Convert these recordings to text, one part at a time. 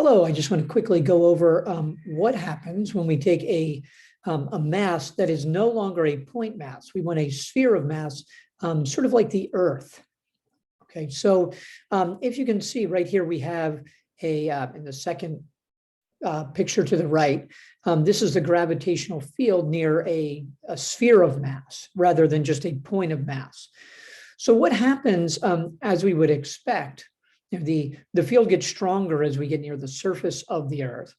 Hello, I just want to quickly go over what happens when we take a mass that is no longer a point mass. We want a sphere of mass, sort of like the Earth. Okay, so if you can see right here, we have in the second picture to the right, this is the gravitational field near a sphere of mass rather than just a point of mass. So what happens, as we would expect, the field gets stronger as we get near the surface of the Earth,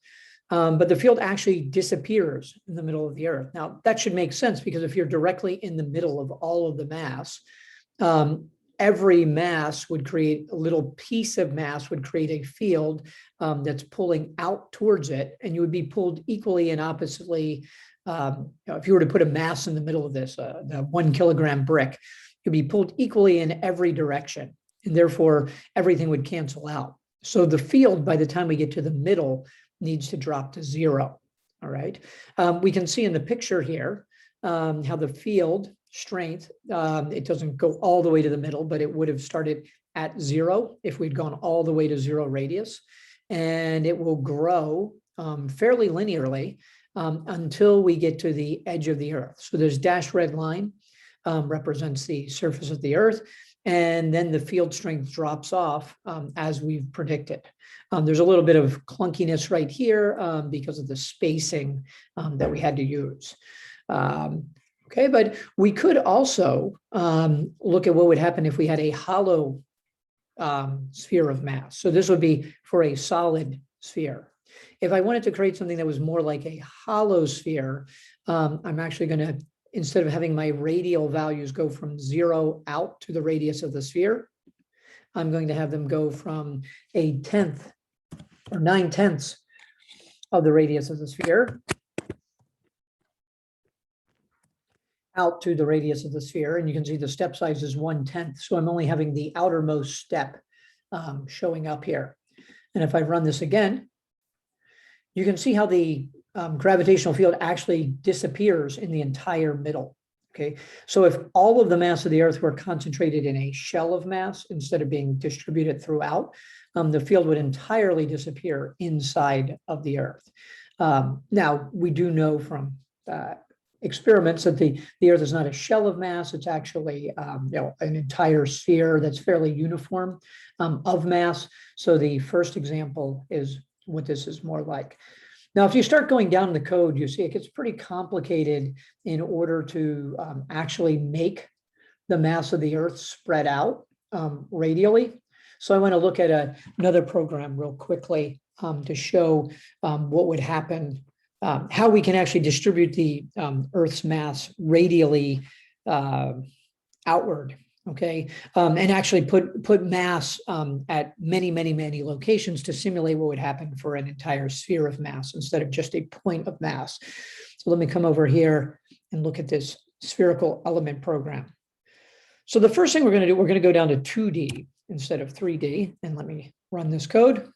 but the field actually disappears in the middle of the Earth. Now, that should make sense because if you're directly in the middle of all of the mass, every mass would create a little piece of mass would create a field that's pulling out towards it, and you would be pulled equally and oppositely. If you were to put a mass in the middle of this, the 1 kilogram brick, you'd be pulled equally in every direction, and therefore everything would cancel out. So the field, by the time we get to the middle, needs to drop to 0. All right. We can see in the picture here how the field strength, it doesn't go all the way to the middle, but it would have started at 0 if we'd gone all the way to 0 radius. And it will grow fairly linearly until we get to the edge of the Earth. So this dashed red line represents the surface of the Earth. And then the field strength drops off as we've predicted. There's a little bit of clunkiness right here because of the spacing that we had to use. Okay, but we could also look at what would happen if we had a hollow sphere of mass. So this would be for a solid sphere. If I wanted to create something that was more like a hollow sphere, I'm actually going to, instead of having my radial values go from 0 out to the radius of the sphere, I'm going to have them go from 1/10 or 9/10 of the radius of the sphere out to the radius of the sphere. And you can see the step size is 1/10. So I'm only having the outermost step showing up here. And if I run this again, you can see how the gravitational field actually disappears in the entire middle. Okay, so if all of the mass of the Earth were concentrated in a shell of mass instead of being distributed throughout, the field would entirely disappear inside of the Earth. Now, we do know from experiments that the Earth is not a shell of mass. It's actually an entire sphere that's fairly uniform of mass. So the first example is what this is more like. Now, if you start going down the code, you see it gets pretty complicated in order to actually make the mass of the Earth spread out radially. So I want to look at another program real quickly to show what would happen, how we can actually distribute the Earth's mass radially outward. Okay, and actually put mass at many locations to simulate what would happen for an entire sphere of mass instead of just a point of mass. So let me come over here and look at this spherical element program. So the first thing we're going to do, we're going to go down to 2D instead of 3D, and let me run this code.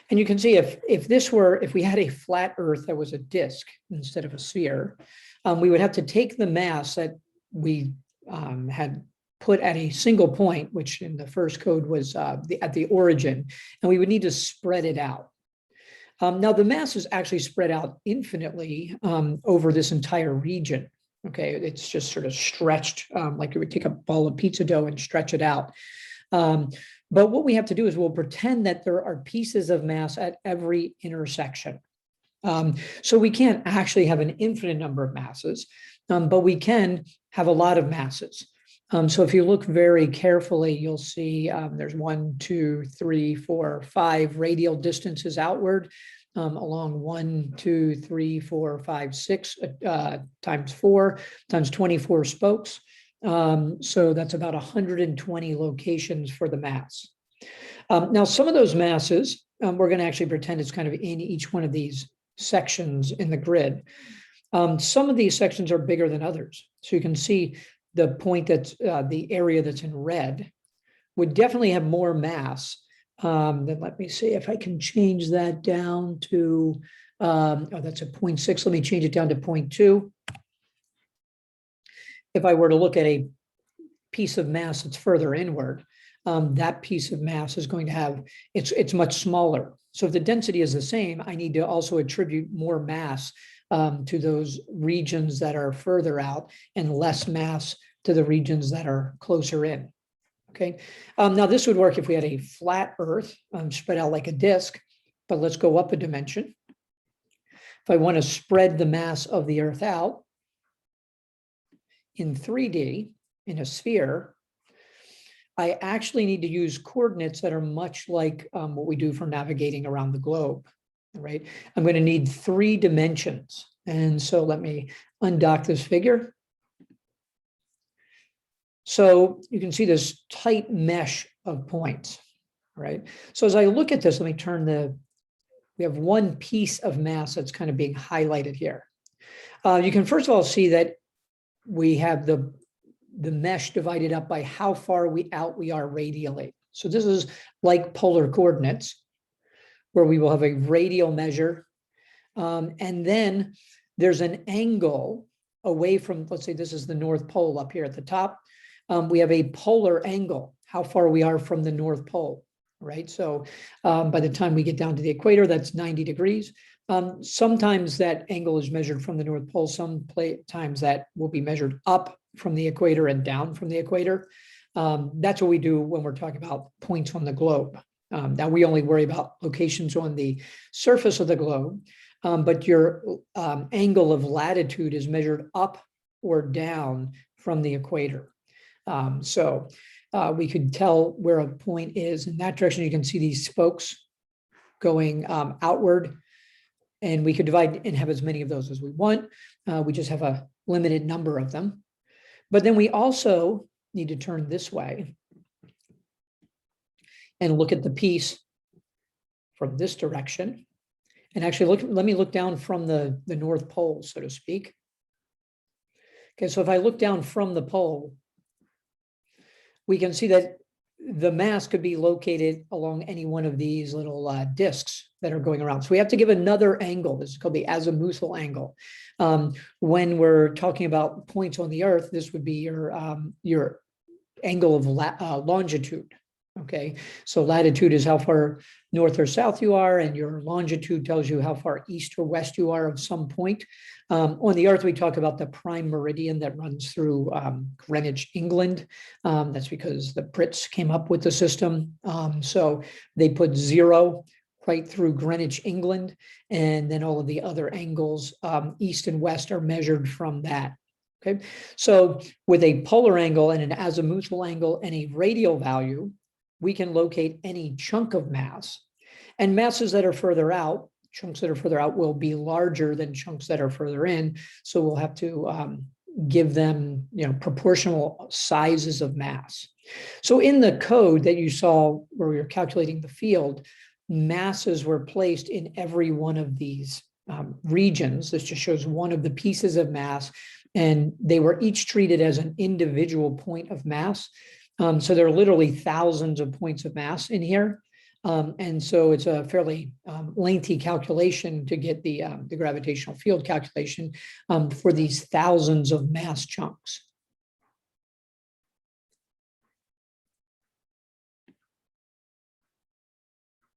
And you can see if we had a flat Earth that was a disk instead of a sphere, we would have to take the mass that we had put at a single point, which in the first code was at the origin, and we would need to spread it out. Now, the mass is actually spread out infinitely over this entire region. Okay, it's just sort of stretched like you would take a ball of pizza dough and stretch it out. But what we have to do is we'll pretend that there are pieces of mass at every intersection. So we can't actually have an infinite number of masses, but we can have a lot of masses. So if you look very carefully, you'll see there's 1, 2, 3, 4, 5 radial distances outward along 1, 2, 3, 4, 5, 6 times 4 times 24 spokes. So that's about 120 locations for the mass. Now, some of those masses, we're going to actually pretend it's kind of in each one of these sections in the grid. Some of these sections are bigger than others. So you can see the point that's the area that's in red would definitely have more mass. Then let me see if I can change that down to, that's a 0.6. Let me change it down to 0.2. If I were to look at a piece of mass that's further inward, that piece of mass is going to have, it's much smaller. So if the density is the same, I need to also attribute more mass to those regions that are further out and less mass to the regions that are closer in. Okay, now this would work if we had a flat Earth spread out like a disk, but let's go up a dimension. If I want to spread the mass of the Earth out in 3D in a sphere, I actually need to use coordinates that are much like what we do for navigating around the globe, right? I'm going to need 3 dimensions. And so let me undock this figure. So you can see this tight mesh of points, right? So as I look at this, let me turn we have one piece of mass that's kind of being highlighted here. You can first of all see that we have the mesh divided up by how far out we are radially. So this is like polar coordinates, where we will have a radial measure. And then there's an angle away from, let's say this is the North Pole up here at the top. We have a polar angle, how far we are from the North Pole, right? So by the time we get down to the equator, that's 90 degrees. Sometimes that angle is measured from the North Pole. Sometimes that will be measured up from the equator and down from the equator. That's what we do when we're talking about points on the globe. Now we only worry about locations on the surface of the globe, but your angle of latitude is measured up or down from the equator. So we could tell where a point is in that direction. You can see these spokes going outward, and we could divide and have as many of those as we want. We just have a limited number of them. But then we also need to turn this way and look at the piece from this direction. And actually let me look down from the North Pole, so to speak. Okay, so if I look down from the pole, we can see that the mass could be located along any one of these little disks that are going around. So we have to give another angle. This is called the azimuthal angle. When we're talking about points on the Earth, this would be your angle of longitude. Okay, so latitude is how far north or south you are, and your longitude tells you how far east or west you are of some point. On the Earth, we talk about the prime meridian that runs through Greenwich, England. That's because the Brits came up with the system. So they put 0 right through Greenwich, England, and then all of the other angles east and west are measured from that. Okay, so with a polar angle and an azimuthal angle and a radial value, we can locate any chunk of mass. And masses that are further out, chunks that are further out will be larger than chunks that are further in. So we'll have to give them, proportional sizes of mass. So in the code that you saw where we were calculating the field, masses were placed in every one of these regions. This just shows one of the pieces of mass, and they were each treated as an individual point of mass. So there are literally thousands of points of mass in here. And so it's a fairly lengthy calculation to get the gravitational field calculation for these thousands of mass chunks.